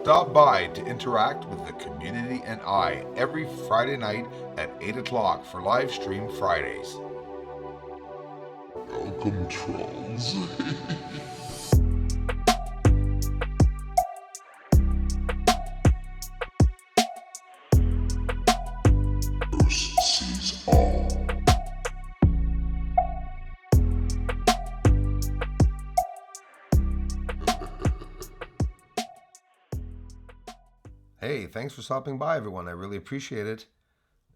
Stop by to interact with the community and I every Friday night at 8 o'clock for live stream Fridays. Welcome, trolls. First sees all. Hey, thanks for stopping by, everyone. I really appreciate it.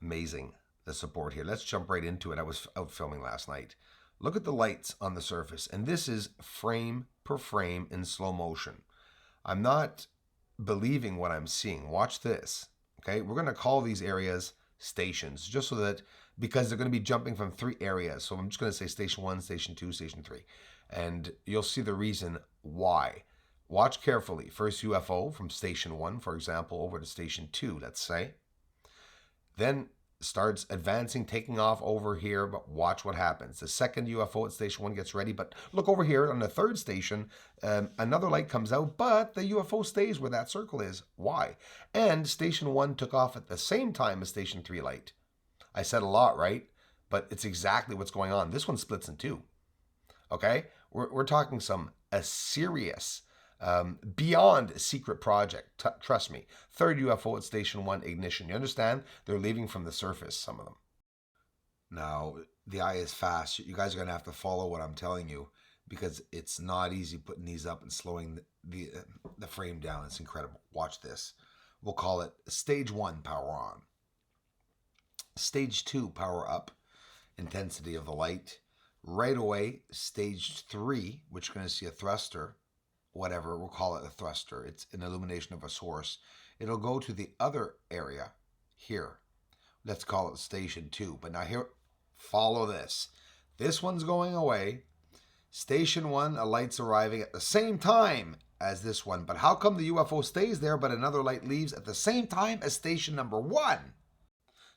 Amazing, the support here. Let's jump right into it. I was out filming last night. Look at the lights on the surface, and this is frame per frame in slow motion. I'm not believing what I'm seeing. Watch this. Okay, we're going to call these areas stations, just so that, because they're going to be jumping from 3 areas. So I'm just going to say station 1, station 2, station 3. And you'll see the reason why. Watch carefully. First UFO from station 1, for example, over to station 2, let's say. Then starts advancing, taking off over here, but watch what happens. The second UFO at station 1 gets ready, but look over here on the third station, another light comes out, but the UFO stays where that circle is. Why? And station 1 took off at the same time as station 3 light. I said a lot, right? But it's exactly what's going on. This one splits in 2. Okay? We're talking a serious, beyond secret project. Trust me. Third UFO at station 1 ignition. You understand? They're leaving from the surface, some of them. Now, the eye is fast. You guys are going to have to follow what I'm telling you, because it's not easy putting these up and slowing the frame down. It's incredible. Watch this. We'll call it stage 1, power on. Stage 2, power up. Intensity of the light. Right away, stage 3, which you're going to see a thruster, whatever, we'll call it a thruster. It's an illumination of a source. It'll go to the other area here. Let's call it station 2. But now here, follow this. This one's going away. Station 1, a light's arriving at the same time as this one. But how come the UFO stays there, but another light leaves at the same time as station number 1?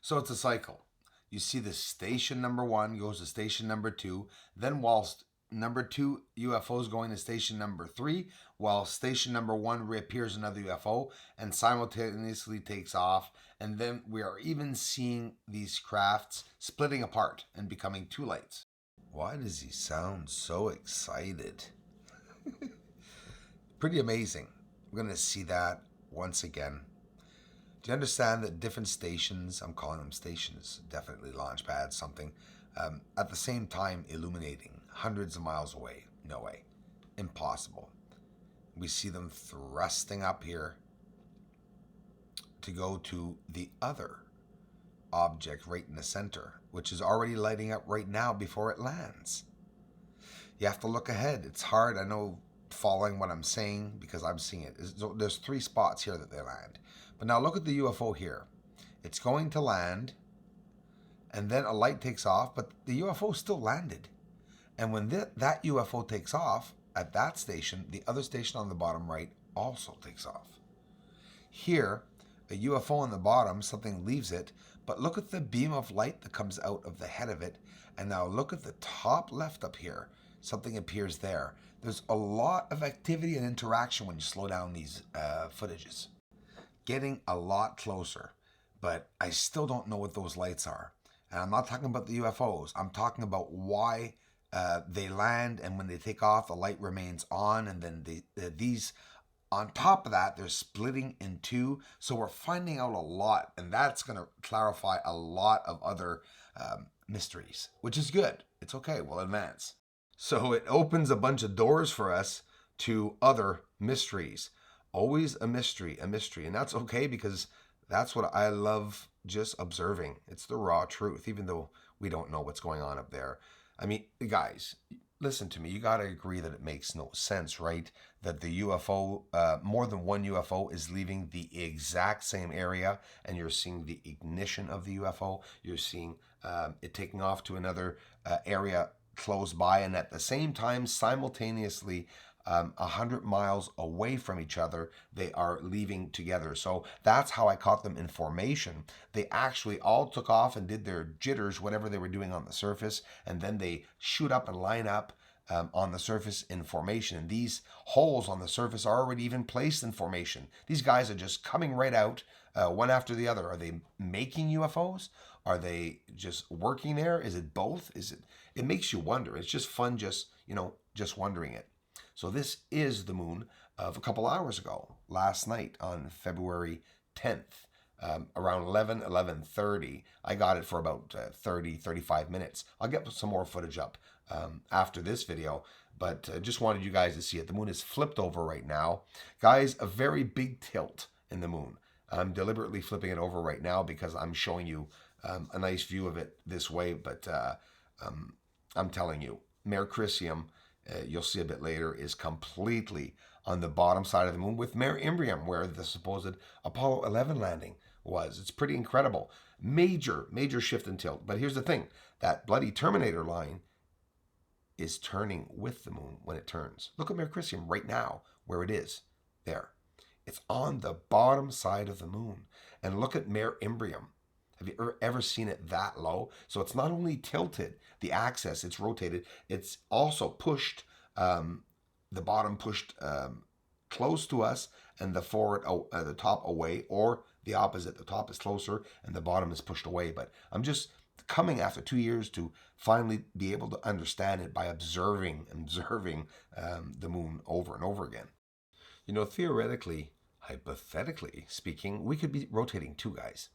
So it's a cycle. You see the station number 1 goes to station number 2. Then whilst number 2 UFO is going to station number 3, while station number 1 reappears another UFO and simultaneously takes off. And then we are even seeing these crafts splitting apart and becoming 2 lights. Why does he sound so excited? Pretty amazing. We're going to see that once again. Do you understand that different stations, I'm calling them stations, definitely launch pads, something, at the same time illuminating hundreds of miles away? No way. Impossible. We see them thrusting up here to go to the other object right in the center, which is already lighting up right now before it lands. You have to look ahead. It's hard, I know, following what I'm saying, because I'm seeing it. There's 3 spots here that they land. But now look at the UFO here. It's going to land, and then a light takes off, but the UFO still landed. And when that UFO takes off at that station, the other station on the bottom right also takes off. Here, a UFO on the bottom, something leaves it, but look at the beam of light that comes out of the head of it. And now look at the top left up here. Something appears there. There's a lot of activity and interaction when you slow down these footages. Getting a lot closer, but I still don't know what those lights are. And I'm not talking about the UFOs. I'm talking about why they land, and when they take off, the light remains on, and then these, on top of that, they're splitting in 2. So we're finding out a lot, and that's going to clarify a lot of other mysteries, which is good. It's okay. We'll advance. So it opens a bunch of doors for us to other mysteries. Always a mystery. And that's okay, because that's what I love, just observing. It's the raw truth, even though we don't know what's going on up there. I mean, guys, listen to me. You got to agree that it makes no sense, right? That the UFO, more than one UFO is leaving the exact same area, and you're seeing the ignition of the UFO. You're seeing it taking off to another area close by, and at the same time, simultaneously, 100 miles away from each other, they are leaving together. So that's how I caught them in formation. They actually all took off and did their jitters, whatever they were doing on the surface, and then they shoot up and line up on the surface in formation. And these holes on the surface are already even placed in formation. These guys are just coming right out one after the other. Are they making UFOs? Are they just working there? Is it both? It makes you wonder. It's just fun just wondering it. So this is the moon of a couple hours ago, last night on February 10th. Around 11:30. I got it for about 35 minutes. I'll get some more footage up after this video, but just wanted you guys to see it. The moon is flipped over right now. Guys, a very big tilt in the moon. I'm deliberately flipping it over right now because I'm showing you a nice view of it this way, but I'm telling you, Mare Crisium, you'll see a bit later, is completely on the bottom side of the moon with Mare Imbrium, where the supposed Apollo 11 landing was. It's pretty incredible. Major shift in tilt. But here's the thing. That bloody Terminator line is turning with the moon when it turns. Look at Mare Crisium right now, where it is. There. It's on the bottom side of the moon. And look at Mare Imbrium. Have you ever seen it that low? So it's not only tilted, the axis, it's rotated, it's also pushed, the bottom pushed close to us and the top away, or the opposite. The top is closer and the bottom is pushed away. But I'm just coming after 2 years to finally be able to understand it by observing the moon over and over again. You know, theoretically, hypothetically speaking, we could be rotating too, guys.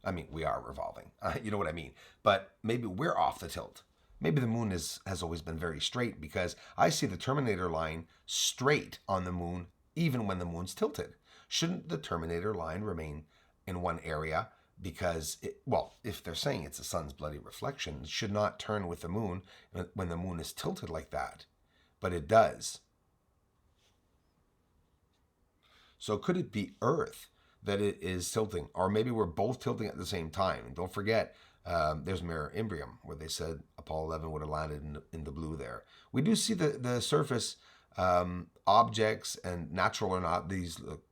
I mean, we are revolving. You know what I mean? But maybe we're off the tilt. Maybe the moon has always been very straight, because I see the Terminator line straight on the moon even when the moon's tilted. Shouldn't the Terminator line remain in one area? Because, if they're saying it's the sun's bloody reflection, it should not turn with the moon when the moon is tilted like that. But it does. So could it be Earth that it is tilting? Or maybe we're both tilting at the same time. And don't forget, there's Mare Imbrium, where they said Apollo 11 would have landed in the blue there. We do see the surface objects, and natural or not, these look,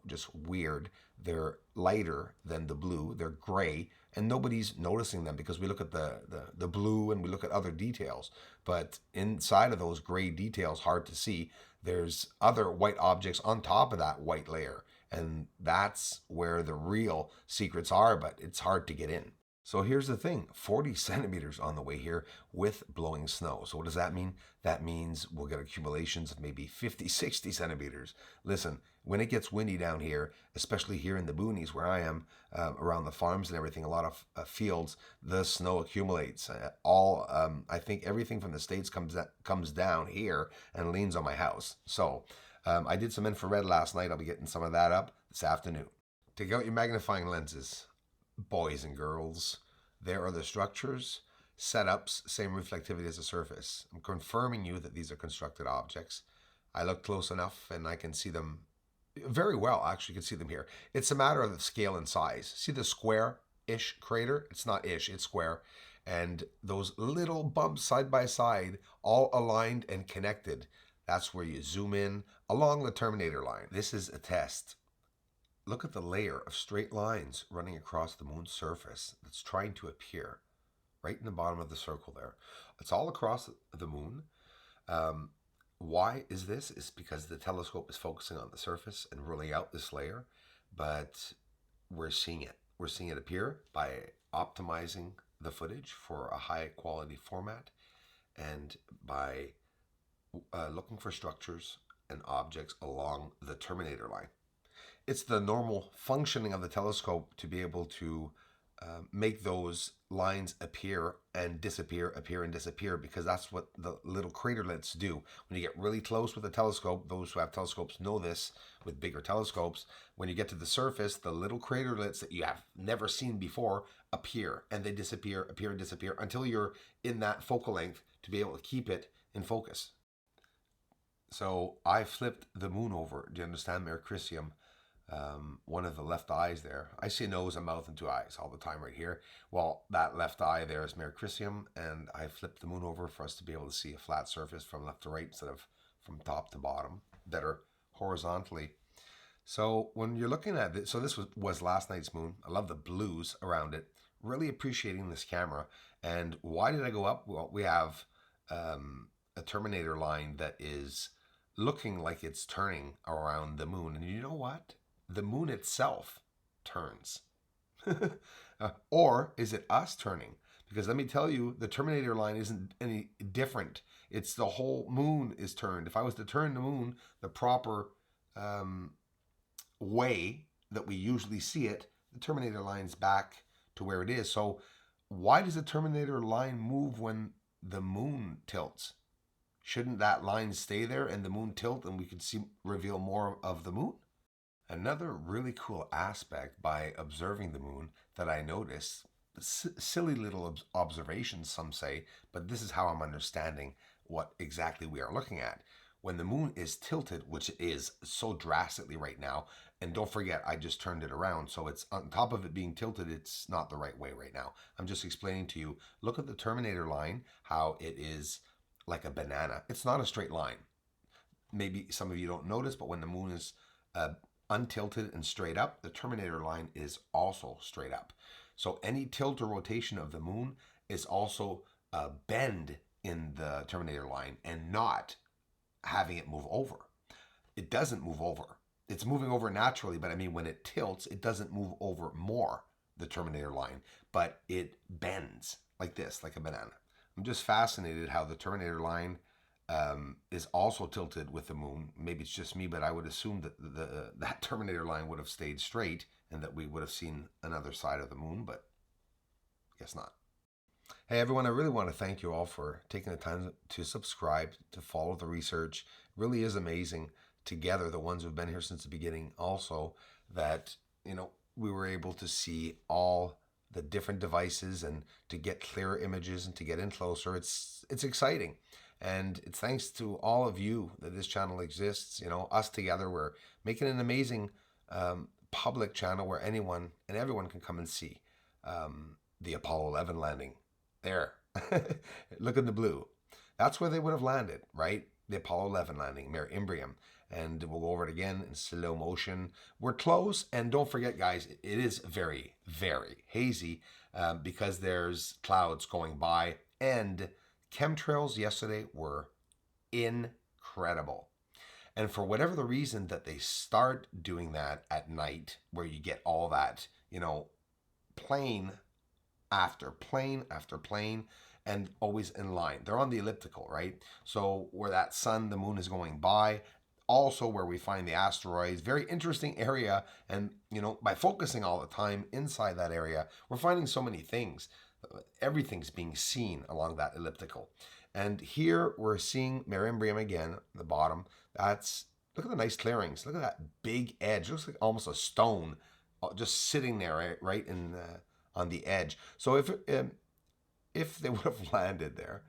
just weird. They're lighter than the blue. They're gray, and nobody's noticing them because we look at the blue and we look at other details. But inside of those gray details, hard to see, there's other white objects on top of that white layer. And that's where the real secrets are, but it's hard to get in. So here's the thing, 40 centimeters on the way here with blowing snow. So what does that mean? That means we'll get accumulations of maybe 50, 60 centimeters. Listen, when it gets windy down here, especially here in the boonies where I am, around the farms and everything, a lot of fields, the snow accumulates. I think everything from the States comes down here and leans on my house. So I did some infrared last night. I'll be getting some of that up this afternoon. Take out your magnifying lenses. Boys and girls, there are the structures, setups, same reflectivity as the surface. I'm confirming you that these are constructed objects. I look close enough and I can see them very well. Actually, you can see them here. It's a matter of the scale and size. See the square-ish crater? It's not ish, it's square. And those little bumps side by side, all aligned and connected. That's where you zoom in along the Terminator line. This is a test. Look at the layer of straight lines running across the moon's surface that's trying to appear right in the bottom of the circle there. It's all across the moon. Why is this? It's because the telescope is focusing on the surface and ruling out this layer, but we're seeing it. We're seeing it appear by optimizing the footage for a high quality format and by looking for structures and objects along the Terminator line. It's the normal functioning of the telescope to be able to make those lines appear and disappear, appear and disappear, because that's what the little craterlets do. When you get really close with a telescope, those who have telescopes know this with bigger telescopes, when you get to the surface, the little craterlets that you have never seen before appear, and they disappear, appear and disappear, until you're in that focal length to be able to keep it in focus. So I flipped the moon over. Do you understand, Mare Crisium? One of the left eyes there. I see a nose, a mouth, and two eyes all the time right here. Well, that left eye there is Mare Crisium, and I flipped the moon over for us to be able to see a flat surface from left to right instead of from top to bottom, better horizontally. So when you're looking at it, so this was last night's moon. I love the blues around it. Really appreciating this camera. And why did I go up? Well, we have a Terminator line that is looking like it's turning around the moon. And you know what? The moon itself turns. Or is it us turning? Because let me tell you, the Terminator line isn't any different. It's the whole moon is turned. If I was to turn the moon the proper way that we usually see it, the Terminator line's back to where it is. So why does the Terminator line move when the moon tilts? Shouldn't that line stay there and the moon tilt and we could reveal more of the moon? Another really cool aspect by observing the moon that I noticed, silly little observations some say, but this is how I'm understanding what exactly we are looking at. When the moon is tilted, which it is so drastically right now, and don't forget, I just turned it around, so it's on top of it being tilted, it's not the right way right now. I'm just explaining to you, look at the Terminator line, how it is like a banana. It's not a straight line. Maybe some of you don't notice, but when the moon is untilted and straight up, the Terminator line is also straight up. So any tilt or rotation of the moon is also a bend in the Terminator line and not having it move over. It doesn't move over. It's moving over naturally, but I mean, when it tilts, it doesn't move over more, the Terminator line, but it bends like this, like a banana. I'm just fascinated how the Terminator line is also tilted with the moon. Maybe it's just me, but I would assume that that Terminator line would have stayed straight and that we would have seen another side of the moon, but I guess not. Hey everyone, I really want to thank you all for taking the time to subscribe, to follow the research. It really is amazing together, the ones who've been here since the beginning also, that, you know, we were able to see all the different devices and to get clearer images and to get in closer. It's exciting. And it's thanks to all of you that this channel exists. You know, us together, we're making an amazing public channel where anyone and everyone can come and see the Apollo 11 landing. There, look in the blue. That's where they would have landed, right? The Apollo 11 landing, Mare Imbrium. And we'll go over it again in slow motion. We're close, and don't forget, guys, it is very, very hazy because there's clouds going by, and chemtrails yesterday were incredible. And for whatever the reason that they start doing that at night, where you get all that, you know, plane after plane after plane, and always in line. They're on the elliptical, right? So where that sun, the moon is going by, also where we find the asteroids, very interesting area. And, you know, by focusing all the time inside that area, we're finding so many things. Everything's being seen along that elliptical. And here we're seeing Mare Imbrium again, the bottom. That's, look at the nice clearings. Look at that big edge. It looks like almost a stone just sitting there, right in on the edge. So if they would have landed there,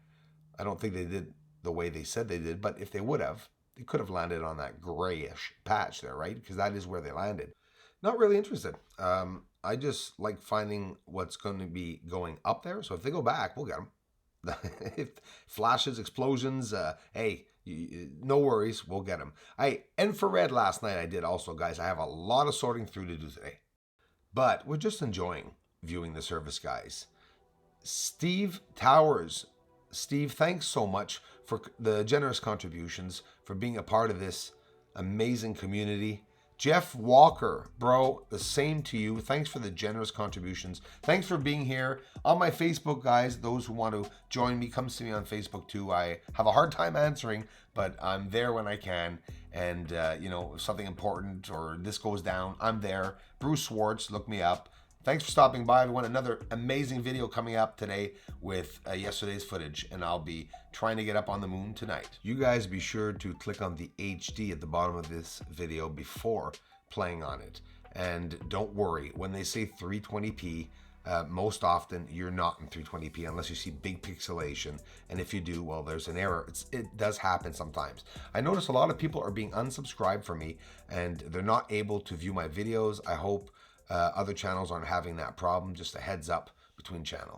I don't think they did the way they said they did, but if they would have, they could have landed on that grayish patch there, right? Because that is where they landed. Not really interested. I just like finding what's going to be going up there. So if they go back, we'll get them. If flashes, explosions, hey, no worries, we'll get them. Infrared last night I did also, guys. I have a lot of sorting through to do today. But we're just enjoying viewing the service, guys. Steve Towers. Steve, thanks so much for the generous contributions, for being a part of this amazing community. Jeff Walker, bro, the same to you. Thanks for the generous contributions. Thanks for being here on my Facebook, guys. Those who want to join me, come see me on Facebook too. I have a hard time answering, but I'm there when I can. And, you know, if something important or this goes down, I'm there. Bruce Swartz, look me up. Thanks for stopping by, everyone. Another amazing video coming up today with yesterday's footage, and I'll be trying to get up on the moon tonight. You guys be sure to click on the HD at the bottom of this video before playing on it. And don't worry, when they say 320p, most often you're not in 320p unless you see big pixelation. And if you do, well, there's an error. It does happen sometimes. I notice a lot of people are being unsubscribed from me and they're not able to view my videos. I hope other channels aren't having that problem. Just a heads up between channels.